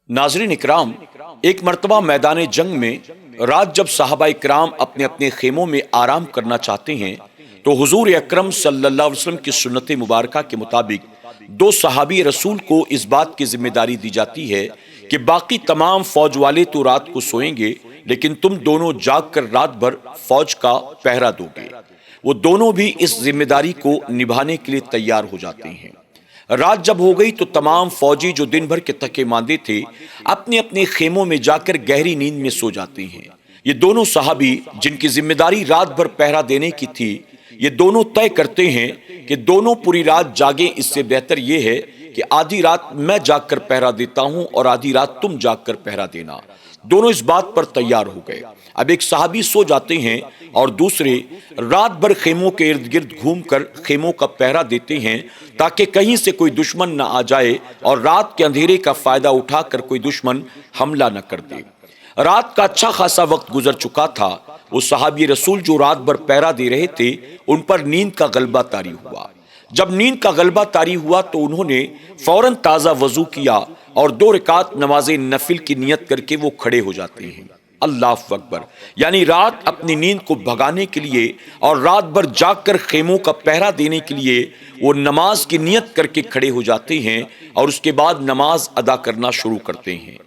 नाज़रीन इकराम, एक मर्तबा मैदान जंग में रात जब सहाबा इकराम अपने अपने खेमों में आराम करना चाहते हैं तो हुजूर अकरम सल्लल्लाहु अलैहि वसल्लम की सुन्नत मुबारका के मुताबिक दो सहाबी रसूल को इस बात की जिम्मेदारी दी जाती है कि बाकी तमाम फौज वाले तो रात को सोएंगे, लेकिन तुम दोनों जाग कर रात भर फौज का पहरा दोगे। वो दोनों भी इस जिम्मेदारी को निभाने के लिए तैयार हो जाते हैं। रात जब हो गई तो तमाम फौजी जो दिन भर के थके मांदे थे अपने अपने खेमों में जाकर गहरी नींद में सो जाते हैं। ये दोनों सहाबी जिनकी जिम्मेदारी रात भर पहरा देने की थी, ये दोनों तय करते हैं कि दोनों पूरी रात जागें। इससे बेहतर ये है कि आधी रात मैं जागकर पहरा देता हूं और आधी रात तुम जागकर पहरा देना। दोनों इस बात पर तैयार हो गए। अब एक सहाबी सो जाते हैं और दूसरे रात भर खेमों के इर्द गिर्द घूमकर खेमों का पहरा देते हैं ताकि कहीं से कोई दुश्मन न आ जाए और रात के अंधेरे का फायदा उठाकर कोई दुश्मन हमला न कर दे। रात का अच्छा खासा वक्त गुजर चुका था। वो सहाबी रसूल जो रात भर पहरा दे रहे थे उन पर नींद का गलबा तारी हुआ। जब नींद का गलबा तारी हुआ तो उन्होंने फौरन ताज़ा वजू किया और 2 रकात नमाज नफिल की नियत करके वो खड़े हो जाते हैं। अल्लाह अकबर। यानी रात अपनी नींद को भगाने के लिए और रात भर जागकर खेमों का पहरा देने के लिए वो नमाज की नियत करके खड़े हो जाते हैं और उसके बाद नमाज अदा करना शुरू करते हैं।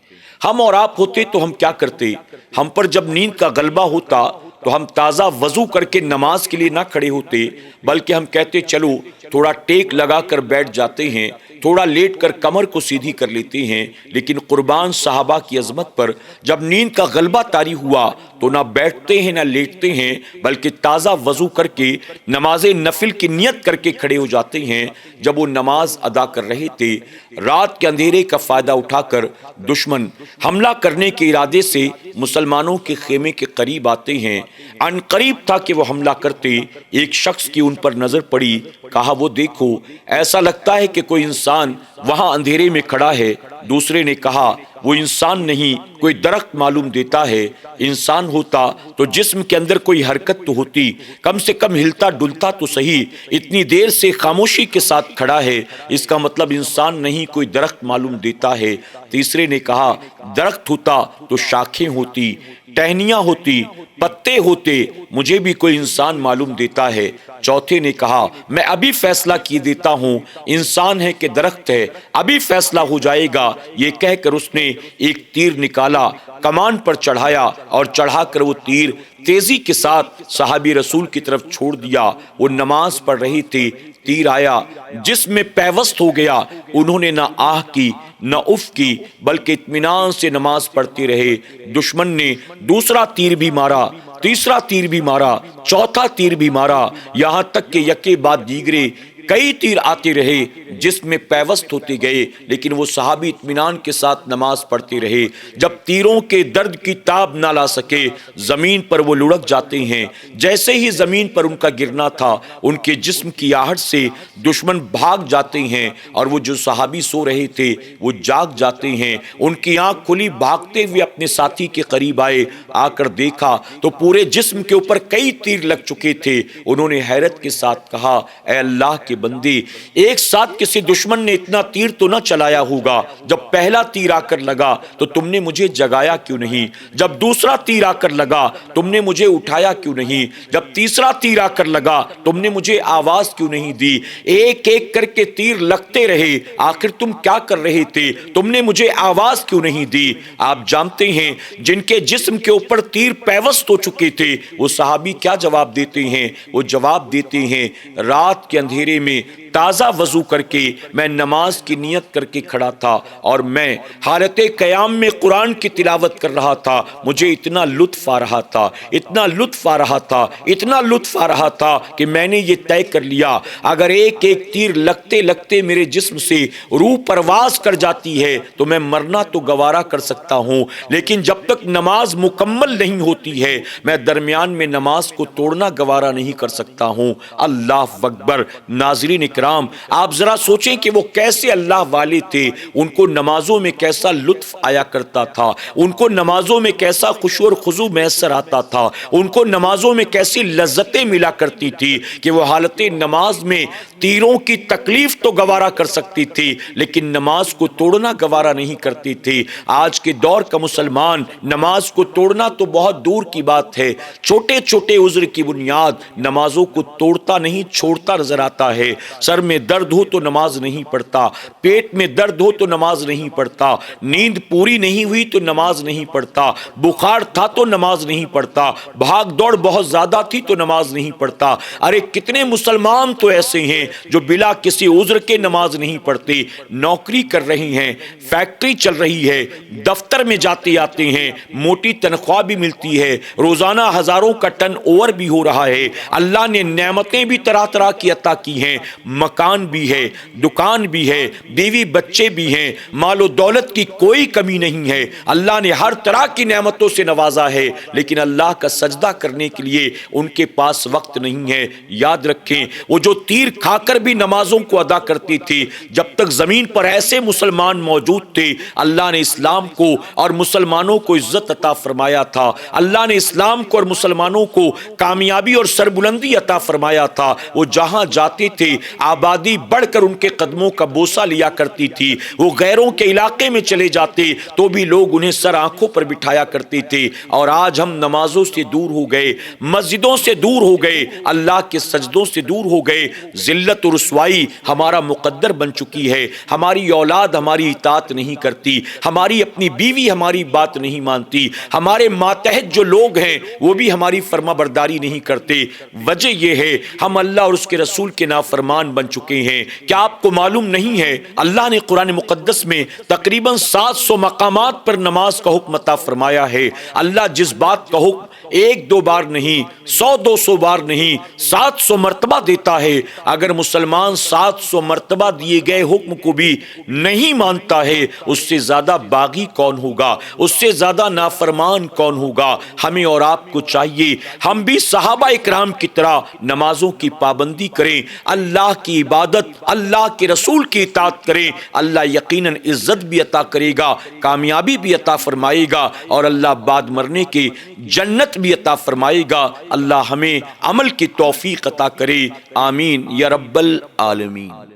हम और आप होते तो हम क्या करते? हम पर जब नींद का गलबा होता तो हम ताज़ा वजू करके नमाज के लिए ना खड़े होते, बल्कि हम कहते चलो थोड़ा टेक लगा कर बैठ जाते हैं, थोड़ा लेट कर कमर को सीधी कर लेते हैं। लेकिन कुर्बान साहबा की अजमत पर जब नींद का गलबा तारी हुआ तो ना बैठते हैं ना लेटते हैं, बल्कि ताज़ा वजू करके नमाज नफिल की नियत करके खड़े हो जाते हैं। जब वो नमाज अदा कर रहे थे, रात के अंधेरे का फायदा उठाकर दुश्मन हमला करने के इरादे से मुसलमानों के खेमे के करीब आते हैं। अनकरीब था कि वो हमला करते, एक शख्स की उन पर नजर पड़ी। कहा वो देखो, ऐसा लगता है कि कोई इंसान वहां अंधेरे में खड़ा है। दूसरे ने कहा वो इंसान नहीं, कोई दरख्त मालूम देता है। इंसान होता तो जिस्म के अंदर कोई हरकत तो होती, कम से कम हिलता डुलता तो सही। इतनी देर से खामोशी के साथ खड़ा है, इसका मतलब इंसान नहीं, कोई दरख्त मालूम देता है। तीसरे ने कहा दरख्त होता तो शाखें होती, टहनियां होती, पत्ते होते, मुझे भी कोई इंसान मालूम देता है। चौथे ने कहा मैं अभी फैसला किए देता हूं, इंसान है कि दरख्त है, अभी फैसला हो जाएगा। ये कहकर उसने एक तीर निकाला, कमान पर चढ़ाया और चढ़ाकर वो तीर तेजी के साथ सहाबी रसूल की तरफ छोड़ दिया। वो नमाज पढ़ रहे थे, तीर आया जिसमें पैवस्त हो गया। उन्होंने ना आह की न उफ की, बल्कि इत्मीनान से नमाज पढ़ते रहे। दुश्मन ने दूसरा तीर भी मारा, तीसरा तीर भी मारा, चौथा तीर भी मारा, यहां तक कि यके बाद दीगरे कई तीर आते रहे जिसमें पैवस्त होते गए, लेकिन वो सहाबी इत्मीनान के साथ नमाज पढ़ते रहे। जब तीरों के दर्द की ताब ना ला सके, जमीन पर वो लुढ़क जाते हैं। जैसे ही जमीन पर उनका गिरना था, उनके जिस्म की आहट से दुश्मन भाग जाते हैं और वो जो सहाबी सो रहे थे वो जाग जाते हैं। उनकी आंख खुली, भागते हुए अपने साथी के करीब आए। आकर देखा तो पूरे जिस्म के ऊपर कई तीर लग चुके थे। उन्होंने हैरत के साथ कहा ऐ अल्लाह के बंदे, एक साथ किसी दुश्मन ने इतना तीर तो न चलाया होगा। जब पहला तीर आकर लगा तो तुमने मुझे जगाया क्यों नहीं? जब दूसरा तीर आकर लगा तुमने मुझे उठाया क्यों नहीं? जब तीसरा तीर आकर लगा तुमने मुझे आवाज क्यों नहीं दी? एक एक करके तीर लगते रहे, आखिर तुम क्या कर रहे थे? तुमने मुझे आवाज क्यों नहीं दी? आप जानते हैं जिनके जिस्म के ऊपर तीर पैवस्त हो चुके थे वो सहाबी क्या जवाब देते हैं? वो जवाब देते हैं रात के अंधेरे में ताज़ा वजू करके मैं नमाज की नियत करके खड़ा था और मैं हालते क़याम में कुरान की तिलावत कर रहा था। मुझे इतना लुत्फ आ रहा था, इतना लुत्फ आ रहा था, इतना लुत्फ आ रहा था कि मैंने ये तय कर लिया अगर एक एक तीर लगते लगते मेरे जिस्म से रूह परवाज कर जाती है तो मैं मरना तो गवारा कर सकता हूँ, लेकिन जब तक नमाज मुकम्मल नहीं होती है मैं दरमियान में नमाज को तोड़ना गवारा नहीं कर सकता हूँ। अल्लाह अकबर। ناظرین اکرام، آپ ذرا سوچیں کہ وہ کیسے اللہ والے تھے، ان کو نمازوں میں کیسا لطف آیا کرتا تھا، ان کو نمازوں میں کیسا خشوع اور خضوع میسر آتا تھا، ان کو نمازوں میں کیسی لذتیں ملا کرتی تھی کہ وہ حالت نماز میں تیروں کی تکلیف تو گوارا کر سکتی تھی لیکن نماز کو توڑنا گوارا نہیں کرتی تھی۔ آج کے دور کا مسلمان نماز کو توڑنا تو بہت دور کی بات ہے، چھوٹے چھوٹے عذر کی بنیاد نمازوں کو توڑتا نہیں چھوڑتا نظر آتا ہے۔ سر میں درد ہو تو نماز نہیں پڑھتا، پیٹ میں درد ہو تو نماز نہیں پڑھتا، نیند پوری نہیں ہوئی تو نماز نہیں پڑھتا، بخار تھا تو نماز نہیں پڑھتا، بھاگ دوڑ بہت زیادہ تھی تو نماز نہیں پڑھتا۔ ارے کتنے مسلمان تو ایسے ہیں جو بلا کسی عذر کے نماز نہیں پڑھتے، نوکری کر رہی ہیں، فیکٹری چل رہی ہے، دفتر میں جاتے آتے ہیں، موٹی تنخواہ بھی ملتی ہے، روزانہ ہزاروں کا ٹرن اوور بھی ہو رہا ہے، اللہ نے نعمتیں بھی طرح طرح کی عطا کی ہیں، مکان بھی ہے، دکان بھی ہے، بیوی بچے بھی ہیں، مال و دولت کی کوئی کمی نہیں ہے، اللہ نے ہر طرح کی نعمتوں سے نوازا ہے، لیکن اللہ کا سجدہ کرنے کے لیے ان کے پاس وقت نہیں ہے۔ یاد رکھیں وہ جو تیر کھا کر بھی نمازوں کو ادا کرتی تھی، جب تک زمین پر ایسے مسلمان موجود تھے اللہ نے اسلام کو اور مسلمانوں کو عزت عطا فرمایا تھا، اللہ نے اسلام کو اور مسلمانوں کو کامیابی اور سربلندی عطا فرمایا تھا۔ وہ جہاں جاتے تھے آبادی بڑھ کر ان کے قدموں کا بوسہ لیا کرتی تھی، وہ غیروں کے علاقے میں چلے جاتے تو بھی لوگ انہیں سر آنکھوں پر بٹھایا کرتے تھے۔ اور آج ہم نمازوں سے دور ہو گئے، مسجدوں سے دور ہو گئے، اللہ کے سجدوں سے دور ہو گئے، ذلت و رسوائی ہمارا مقدر بن چکی ہے، ہماری اولاد ہماری اطاعت نہیں کرتی، ہماری اپنی بیوی ہماری بات نہیں مانتی، ہمارے ماتحت جو لوگ ہیں وہ بھی ہماری فرما برداری نہیں کرتے۔ وجہ یہ ہے ہم اللہ اور اس کے رسول کے نافرمان بن چکے ہیں۔ کیا آپ کو معلوم نہیں ہے اللہ نے قرآن مقدس میں تقریباً 700 مقامات پر نماز کا حکم عطا فرمایا ہے۔ اللہ جس بات کا حکم ایک دو بار نہیں، 100-200 بار نہیں، 700 مرتبہ دیتا ہے، اگر مسلمان 700 مرتبہ دیے گئے حکم کو بھی نہیں مانتا ہے اس سے زیادہ باغی کون ہوگا، اس سے زیادہ نافرمان کون ہوگا؟ ہمیں اور آپ کو چاہیے ہم بھی صحابہ اکرام کی طرح نمازوں کی پابندی کریں، اللہ کی عبادت، اللہ کے رسول کی اطاعت کریں، اللہ یقیناً عزت بھی عطا کرے گا، کامیابی بھی عطا فرمائے گا اور اللہ بعد مرنے کی جنت بھی عطا فرمائے گا۔ اللہ ہمیں عمل کی توفیق عطا کرے، آمین یا رب العالمین۔